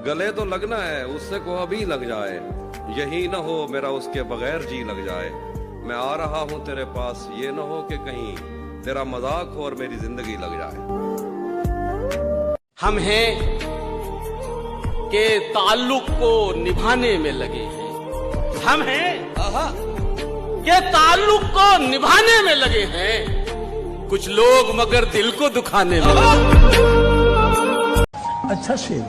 गले तो लगना है, उससे को अभी लग जाए, यही न हो मेरा उसके बगैर जी लग जाए। मैं आ रहा हूँ तेरे पास, ये न हो कि कहीं तेरा मजाक हो और मेरी जिंदगी लग जाए। हम हैं के ताल्लुक को निभाने में लगे हैं, हम हैं के ताल्लुक को निभाने में लगे हैं, कुछ लोग मगर दिल को दुखाने में लगे। अच्छा शेर,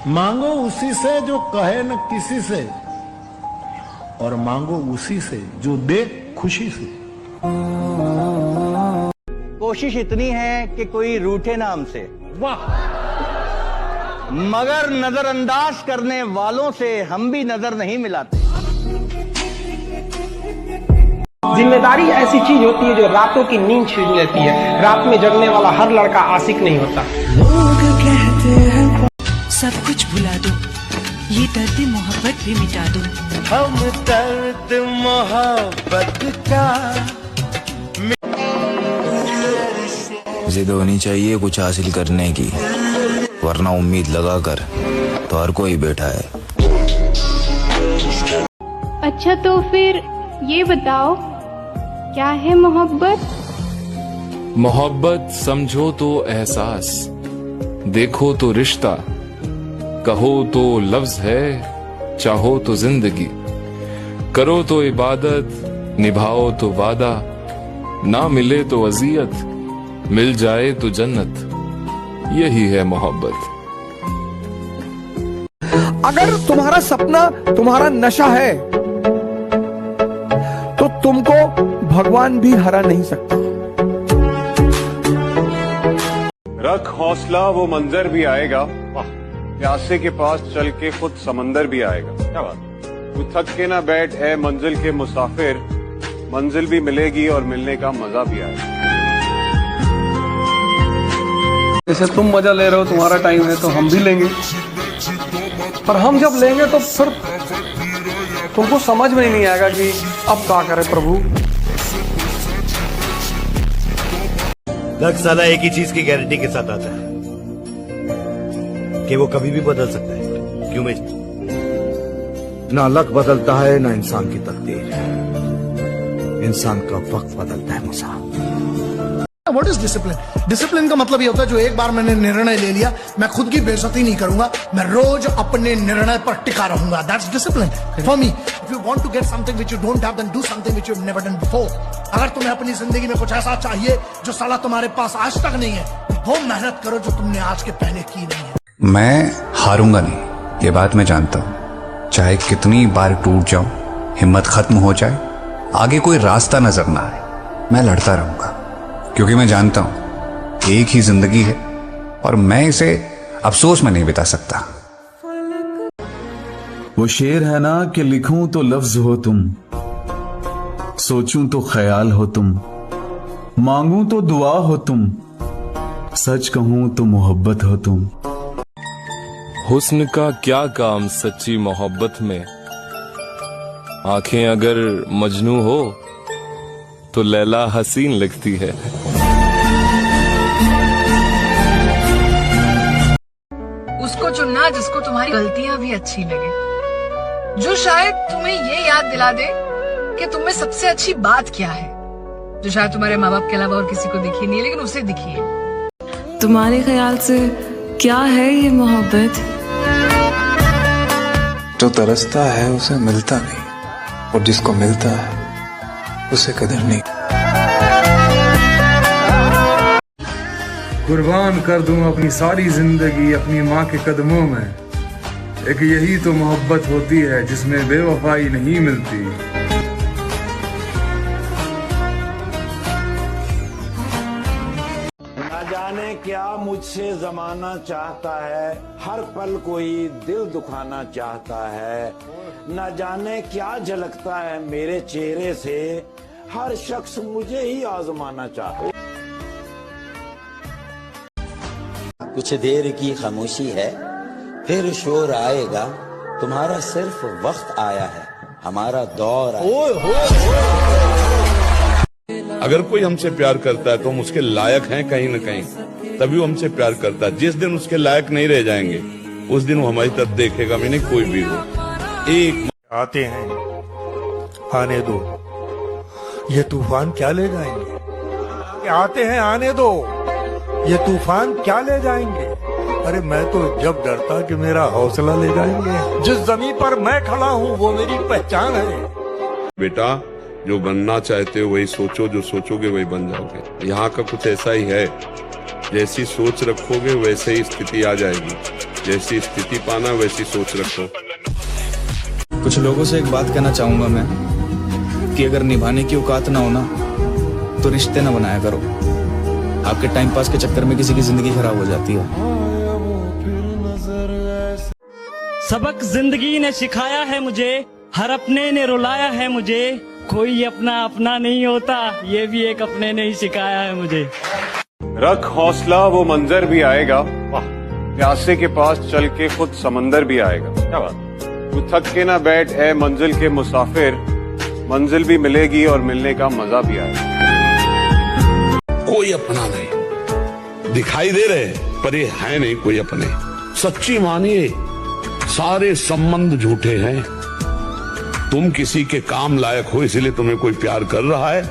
मांगो उसी से जो कहे न किसी से, और मांगो उसी से जो दे खुशी से। कोशिश इतनी है कि कोई रूठे ना हमसे, वाह, मगर नजरअंदाज करने वालों से हम भी नजर नहीं मिलाते। जिम्मेदारी ऐसी चीज होती है जो रातों की नींद छीन लेती है। रात में जगने वाला हर लड़का आशिक नहीं होता। लोग कहते हैं सब कुछ भुला दो, ये दर्द मोहब्बत भी मिटा दो। हम दर्द मोहब्बत का। जिद होनी चाहिए कुछ हासिल करने की, वरना उम्मीद लगाकर तो हर कोई बैठा है। अच्छा तो फिर ये बताओ, क्या है मोहब्बत? मोहब्बत समझो तो एहसास, देखो तो रिश्ता, कहो तो लफ्ज है, चाहो तो जिंदगी, करो तो इबादत, निभाओ तो वादा, ना मिले तो अजियत, मिल जाए तो जन्नत, यही है मोहब्बत। अगर तुम्हारा सपना तुम्हारा नशा है तो तुमको भगवान भी हरा नहीं सकता। रख हौसला, वो मंजर भी आएगा, प्यासे के पास चल के खुद समंदर भी आएगा। क्या बात, तू थक के ना बैठ है मंजिल के मुसाफिर, मंजिल भी मिलेगी और मिलने का मजा भी आएगा। जैसे तुम मजा ले रहे हो, तुम्हारा टाइम है तो हम भी लेंगे, पर हम जब लेंगे तो फिर तुमको समझ में ही नहीं आएगा कि अब क्या करे प्रभु। लक साला एक ही चीज की गारंटी के साथ आता है कि वो कभी भी बदल सकता है। क्यों मेज? ना लक बदलता है ना इंसान की तकदीर, इंसान का वक्त बदलता है। मुसा व्हाट इज डिसिप्लिन? डिसिप्लिन का मतलब ये होता है जो एक बार मैंने निर्णय ले लिया, मैं खुद की बेइज्जती नहीं करूंगा, मैं रोज अपने निर्णय पर टिका रहूंगा। That's discipline for me. If you want to get something which you don't have, then do something which you have never done before. अगर तुम्हें अपनी जिंदगी में कुछ ऐसा चाहिए जो साला तुम्हारे पास आज तक नहीं है, वो मेहनत करो जो तुमने आज के पहले की नहीं है। मैं हारूंगा नहीं, ये बात मैं जानता हूं। चाहे कितनी बार टूट जाऊं, हिम्मत खत्म हो जाए, आगे कोई रास्ता नजर ना आए, मैं लड़ता रहूंगा, क्योंकि मैं जानता हूं एक ही जिंदगी है और मैं इसे अफसोस में नहीं बिता सकता। वो शेर है ना कि लिखूं तो लफ्ज हो तुम, सोचूं तो ख्याल हो तुम, मांगूं तो दुआ हो तुम, सच कहूं तो मोहब्बत हो तुम। हुस्न का क्या काम सच्ची मोहब्बत में, आंखें अगर मजनू हो तो लैला हसीन लगती है। उसको चुनना जिसको तुम्हारी गलतियां भी अच्छी लगे, जो शायद तुम्हें ये याद दिला दे कि तुम में सबसे अच्छी बात क्या है, जो शायद तुम्हारे माँ बाप के अलावा और किसी को दिखी नहीं है लेकिन उसे दिखी है। तुम्हारे ख्याल से क्या है ये मोहब्बत? जो तरसता है उसे मिलता नहीं, और जिसको मिलता है उसे कदर नहीं। कुर्बान कर दूं अपनी सारी जिंदगी अपनी माँ के कदमों में, एक यही तो मोहब्बत होती है जिसमें बेवफाई नहीं मिलती। न जाने क्या मुझसे जमाना चाहता है, हर पल कोई दिल दुखाना चाहता है। न जाने क्या झलकता है मेरे चेहरे से, हर शख्स मुझे ही आजमाना चाहता है। कुछ देर की खामोशी है, फिर शोर आएगा, तुम्हारा सिर्फ वक्त आया है, हमारा दौर अगर कोई हमसे प्यार करता है तो हम उसके लायक हैं कहीं न कहीं, तभी वो हमसे प्यार करता है। जिस दिन उसके लायक नहीं रह जाएंगे उस दिन वो हमारी तरफ देखेगा मैंने कोई भी हो। एक आते हैं आने दो, ये तूफान क्या ले जाएंगे। आते हैं आने दो, ये तूफान क्या ले जाएंगे। अरे मैं तो जब डरता कि मेरा हौसला ले जाएंगे। जिस जमीन पर मैं खड़ा हूँ वो मेरी पहचान है। बेटा जो बनना चाहते हो वही सोचो, जो सोचोगे वही बन जाओगे। यहाँ का कुछ ऐसा ही है, जैसी सोच रखोगे वैसे ही स्थिति आ जाएगी, जैसी स्थिति पाना वैसी सोच रखो। कुछ लोगों से एक बात कहना चाहूंगा मैं कि अगर निभाने की औकात ना हो ना तो रिश्ते ना बनाया करो। आपके टाइम पास के चक्कर में किसी की जिंदगी खराब हो जाती है। सबक जिंदगी ने सिखाया है मुझे, हर अपने ने रुलाया है मुझे। कोई अपना अपना नहीं होता, ये भी एक अपने ने ही सिखाया है मुझे। रख हौसला वो मंजर भी आएगा, प्यासे के पास चल के खुद समंदर भी आएगा। क्या बात। तू थक के ना बैठ ए मंजिल के मुसाफिर, मंजिल भी मिलेगी और मिलने का मजा भी आएगा। कोई अपना नहीं दिखाई दे रहे पर ये है नहीं कोई अपने। सच्ची मानिए सारे संबंध झूठे हैं। तुम किसी के काम लायक हो इसलिए तुम्हें कोई प्यार कर रहा है।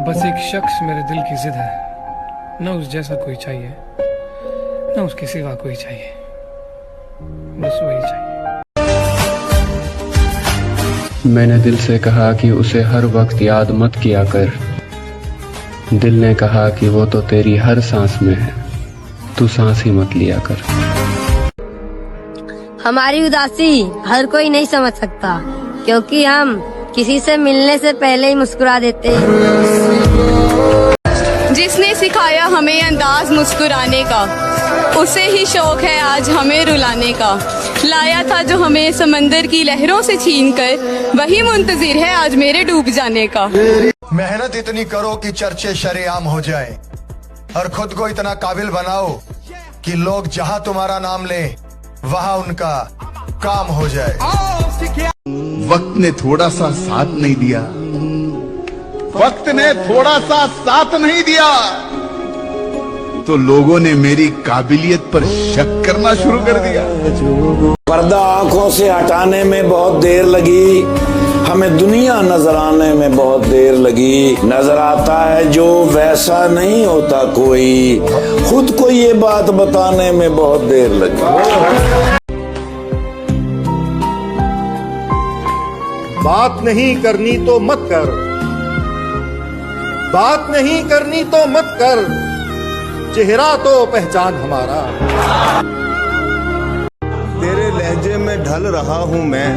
बस एक शख्स मेरे दिल की जिद है, न उस जैसा कोई चाहिए न उसके सिवा कोई चाहिए, बस वही चाहिए। मैंने दिल से कहा कि उसे हर वक्त याद मत किया कर। दिल ने कहा कि वो तो तेरी हर सांस में है, तू सांस ही मत लिया कर। हमारी उदासी हर कोई नहीं समझ सकता, क्योंकि हम किसी से मिलने से पहले ही मुस्कुरा देते हैं। जिसने सिखाया हमें अंदाज मुस्कुराने का, उसे ही शौक है आज हमें रुलाने का। लाया था जो हमें समंदर की लहरों से छीनकर, वही मुंतजिर है आज मेरे डूब जाने का। मेहनत इतनी करो कि चर्चे शरेआम हो जाए, और खुद को इतना काबिल बनाओ कि लोग जहां तुम्हारा नाम ले वहां उनका काम हो जाए। वक्त ने थोड़ा सा साथ नहीं दिया, वक्त ने थोड़ा सा साथ नहीं दिया तो लोगों ने मेरी काबिलियत पर शक करना शुरू कर दिया। पर्दा आंखों से हटाने में बहुत देर लगी, हमें दुनिया नजर आने में बहुत देर लगी। नजर आता है जो वैसा नहीं होता कोई, खुद को ये बात बताने में बहुत देर लगी। बात नहीं करनी तो मत कर, बात नहीं करनी तो मत कर, चेहरा तो पहचान हमारा। तेरे लहजे में ढल रहा हूँ मैं,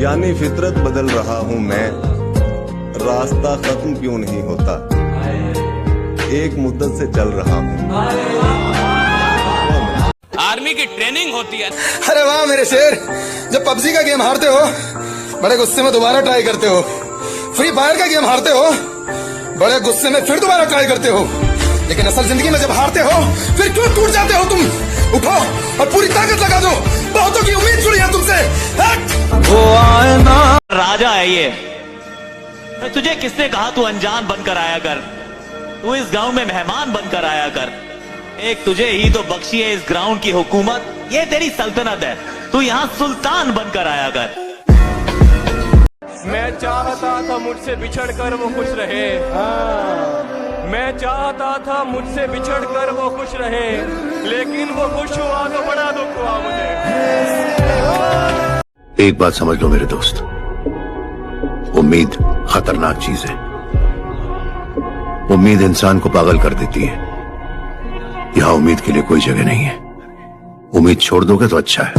यानी फितरत बदल रहा हूँ मैं। रास्ता खत्म क्यों नहीं होता, एक मुद्दत से चल रहा हूँ। आर्मी की ट्रेनिंग होती है। अरे वाह मेरे शेर, जब पबजी का गेम हारते हो बड़े गुस्से में दोबारा ट्राई करते हो, फ्री फायर का गेम हारते हो बड़े गुस्से में फिर दोबारा ट्राई करते हो, लेकिन असल जिंदगी में जब हारते हो फिर क्यों टूट जाते हो तुम? उठो और पूरी ताकत लगा दो, बहुतों की उम्मीद जुड़ी है तुमसे। वो आए ना राजा है ये। तुझे किसने कहा तू अनजान बनकर आया कर, तू इस गांव में मेहमान बनकर आया कर। एक तुझे ही तो बख्शी है इस ग्राउंड की हुकूमत, ये तेरी सल्तनत है, तू यहाँ सुल्तान बनकर आया कर। मैं चाहता था मुझसे बिछड़कर वो खुश रहे, मैं चाहता था मुझसे बिछड़कर वो खुश रहे, लेकिन वो खुश हुआ तो बड़ा दुख हुआ मुझे। एक बात समझ लो मेरे दोस्त, उम्मीद खतरनाक चीज है। उम्मीद इंसान को पागल कर देती है। यहाँ उम्मीद के लिए कोई जगह नहीं है, उम्मीद छोड़ दोगे तो अच्छा है।